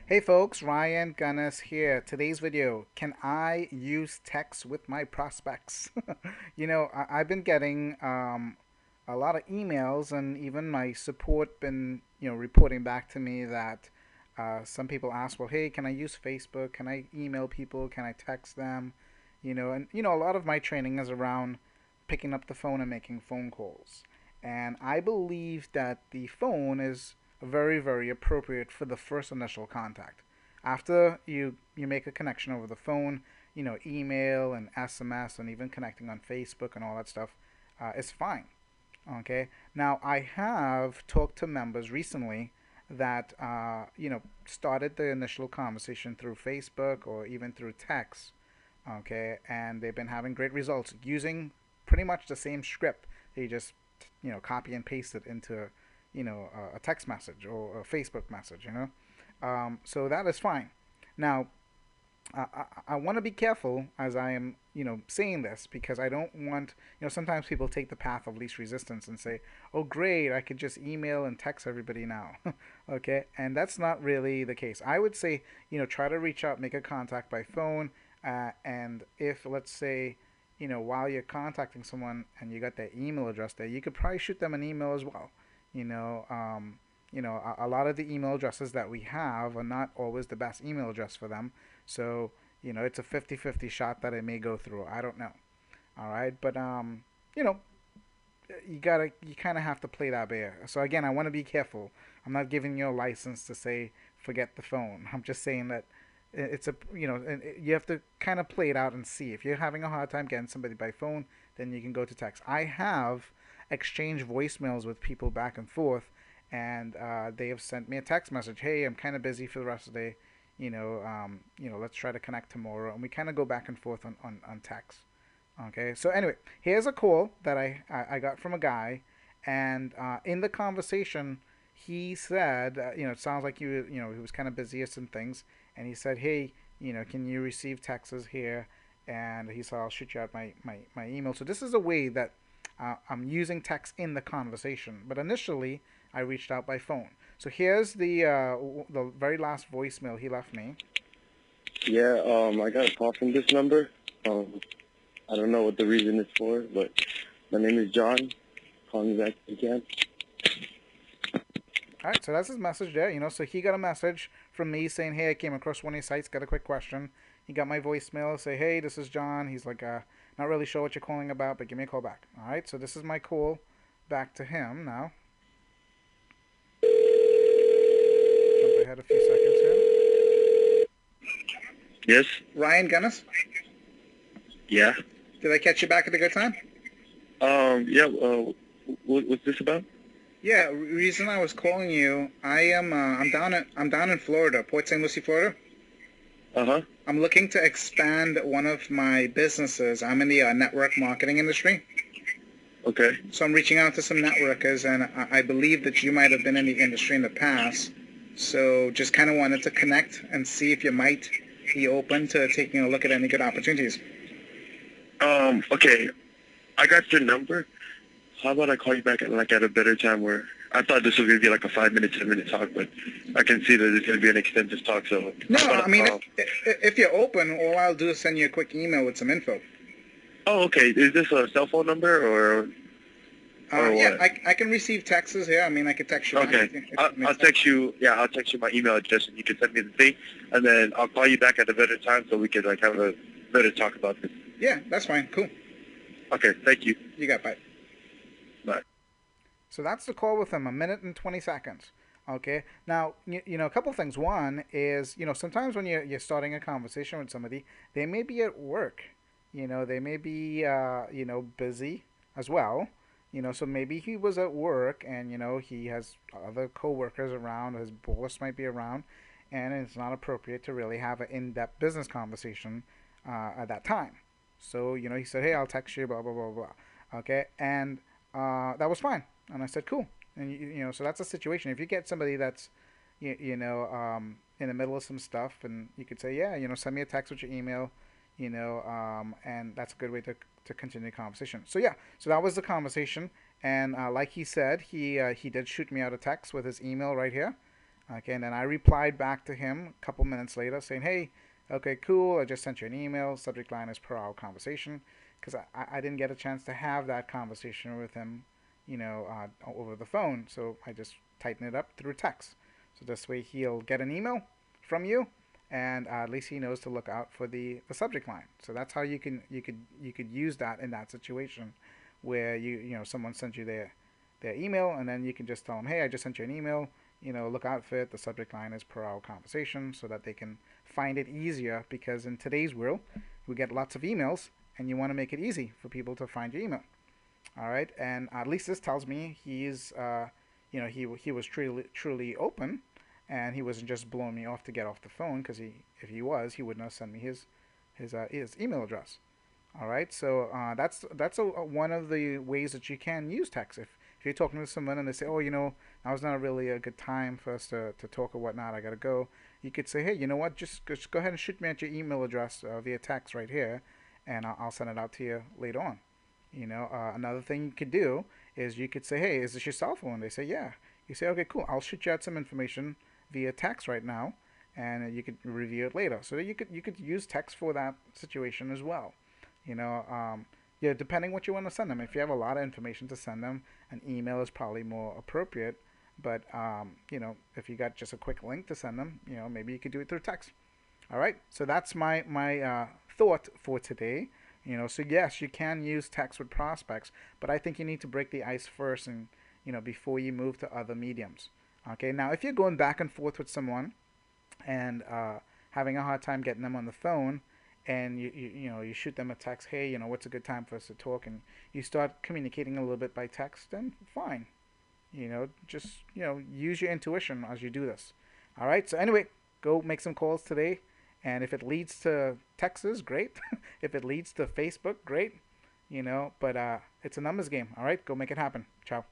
Hey folks, Ryan Gunness here. Today's video, can I use text with my prospects? I've been getting a lot of emails, and even my support been, reporting back to me that some people ask, well, hey, can I use Facebook? Can I email people? Can I text them? A lot of my training is around picking up the phone and making phone calls. And I believe that the phone is very, very appropriate for the first initial contact. After you make a connection over the phone, email and SMS and even connecting on Facebook and all that stuff is fine. Okay. Now I have talked to members recently that started the initial conversation through Facebook or even through text. Okay, and they've been having great results using pretty much the same script. They just copy and paste it into a text message or a Facebook message. So that is fine. Now I want to be careful as I am, saying this because I don't want, sometimes people take the path of least resistance and say, oh, great, I could just email and text everybody now. Okay. And that's not really the case. I would say, try to reach out, make a contact by phone. And if, let's say, while you're contacting someone and you got their email address there, you could probably shoot them an email as well. You know, um, a lot of the email addresses that we have are not always the best email address for them. So, it's a 50-50 shot that it may go through. I don't know. All right. But, you know, you kind of have to play that bear. So again, I want to be careful. I'm not giving you a license to say, forget the phone. I'm just saying that it's a, you have to kind of play it out and see. If you're having a hard time getting somebody by phone, then you can go to text. I have exchanged voicemails with people back and forth, and they have sent me a text message. Hey, I'm kind of busy for the rest of the day. Let's try to connect tomorrow, and we kind of go back and forth on text. Okay, so anyway, here's a call that I got from a guy, and in the conversation, he said, it sounds like he was kind of busy with some things, and he said, hey, can you receive texts here? And he said, I'll shoot you out my email. So this is a way that I'm using text in the conversation, but initially I reached out by phone. So here's the very last voicemail he left me. Yeah, I got a call from this number. I don't know what the reason is for, but my name is John. Call me back if you can. All right, so that's his message there. So he got a message from me saying, "Hey, I came across one of your sites. Got a quick question." He got my voicemail. Say, "Hey, this is John." He's like, "Not really sure what you're calling about, but give me a call back." All right, so this is my call back to him now. Jump ahead a few seconds here. Yes? Ryan Gunness, Yeah? did I catch you back at a good time? Yeah, what's this about? Yeah, reason I was calling you, I'm down in Florida, Port St. Lucie, Florida. Uh-huh. I'm looking to expand one of my businesses. I'm in the network marketing industry. Okay. So I'm reaching out to some networkers, and I believe that you might have been in the industry in the past. So just kind of wanted to connect and see if you might be open to taking a look at any good opportunities. Okay. I got your number. How about I call you back at a better time where I thought this was going to be like a 5-minute, 10-minute talk, but I can see that it's going to be an extensive talk, so No, how about I mean, if you're open, all I'll do is send you a quick email with some info. oh, okay. Is this a cell phone number or Yeah, what? I can receive texts here. I mean, I could text you back Okay. if it I'll makes sense. text you, yeah, I'll text you my email address and you can send me the thing, and then I'll call you back at a better time so we can like have a better talk about this. Yeah, that's fine. Cool. Okay, thank you. You got it. Bye. Bye. So that's the call with him, a minute and 20 seconds. Okay. Now, a couple things. One is, sometimes when you're starting a conversation with somebody, they may be at work. They may be, busy as well. So maybe he was at work and, he has other coworkers around, his boss might be around, and it's not appropriate to really have an in-depth business conversation at that time. So, he said, hey, I'll text you, blah, blah, blah, blah. Okay. And that was fine. And I said, cool. And so that's a situation. If you get somebody that's, in the middle of some stuff, and you could say, yeah, send me a text with your email, and that's a good way to continue the conversation. So yeah, so that was the conversation. And like he said, he did shoot me out a text with his email right here. Okay, and then I replied back to him a couple minutes later saying, hey, okay, cool. I just sent you an email. Subject line is per our conversation. Because I didn't get a chance to have that conversation with him, over the phone. So I just tighten it up through text. So this way he'll get an email from you, and at least he knows to look out for the subject line. So that's how you could use that in that situation where someone sent you their email, and then you can just tell them, hey, I just sent you an email. Look out for it. The subject line is per our conversation, so that they can find it easier. Because in today's world, we get lots of emails, and you want to make it easy for people to find your email. All right, and at least this tells me he was truly open, and he wasn't just blowing me off to get off the phone. Because if he was, he would not send me his email address. All right, so one of the ways that you can use text. If you're talking to someone and they say, oh, that was not really a good time for us to talk or whatnot, I gotta go. You could say, hey, you know what? Just go ahead and shoot me at your email address via text right here, and I'll send it out to you later on. Another thing you could do is you could say, hey, is this your cell phone? They say, yeah. You say, okay, cool. I'll shoot you out some information via text right now, and you could review it later. So you could use text for that situation as well. You know, yeah, depending what you want to send them. If you have a lot of information to send them, an email is probably more appropriate. But if you got just a quick link to send them, maybe you could do it through text. All right. So that's my thought for today. So yes, you can use text with prospects, but I think you need to break the ice first, and before you move to other mediums. Okay. Now, if you're going back and forth with someone and having a hard time getting them on the phone, and you shoot them a text, hey, what's a good time for us to talk, and you start communicating a little bit by text, then fine. Just use your intuition as you do this. All right. So anyway, go make some calls today, and if it leads to Texas, great. If it leads to Facebook, great. But it's a numbers game. All right, go make it happen. Ciao.